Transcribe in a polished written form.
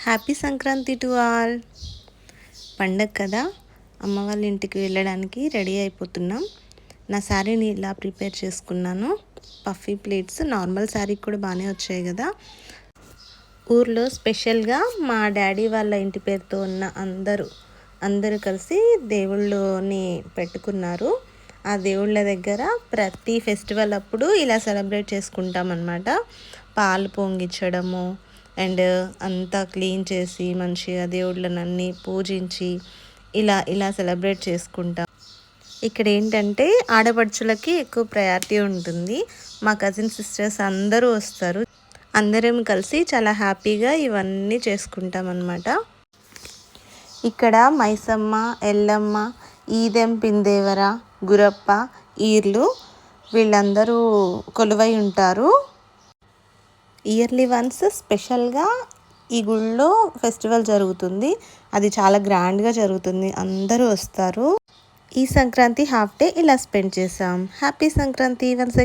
Happy Sankranti to all. పండగ కదా, అమ్మ వాళ్ళ ఇంటికి వెళ్ళడానికి రెడీ అయిపోతున్నాం. నా శారీని ఇలా ప్రిపేర్ చేసుకున్నాను. పఫీ ప్లేట్స్ నార్మల్ శారీకి కూడా బాగానే వచ్చాయి కదా. ఊర్లో స్పెషల్గా మా డాడీ వాళ్ళ ఇంటి పేరుతో ఉన్న అందరూ కలిసి దేవుళ్ళని పెట్టుకున్నారు. ఆ దేవుళ్ళ దగ్గర ప్రతి ఫెస్టివల్ అప్పుడు ఇలా సెలబ్రేట్ చేసుకుంటాం అన్నమాట. పాలు పొంగించడము అండ్ అంతా క్లీన్ చేసి మంచిగా దేవుళ్ళనన్నీ పూజించి ఇలా సెలబ్రేట్ చేసుకుంటాం. ఇక్కడ ఏంటంటే ఆడపడుచులకి ఎక్కువ ప్రయారిటీ ఉంటుంది. మా కజిన్ సిస్టర్స్ అందరూ వస్తారు. అందరం కలిసి చాలా హ్యాపీగా ఇవన్నీ చేసుకుంటాం అన్నమాట. ఇక్కడ మైసమ్మ, ఎల్లమ్మ, ఈదెం పిందేవర, గురప్ప, ఈర్లు వీళ్ళందరూ కొలువై ఉంటారు. ఇయర్లీ వన్స్ స్పెషల్గా ఈ గుళ్ళో ఫెస్టివల్ జరుగుతుంది. అది చాలా గ్రాండ్గా జరుగుతుంది. అందరూ వస్తారు. ఈ సంక్రాంతి హాఫ్ డే ఇలా స్పెండ్ చేసాం. Happy Sankranti once again.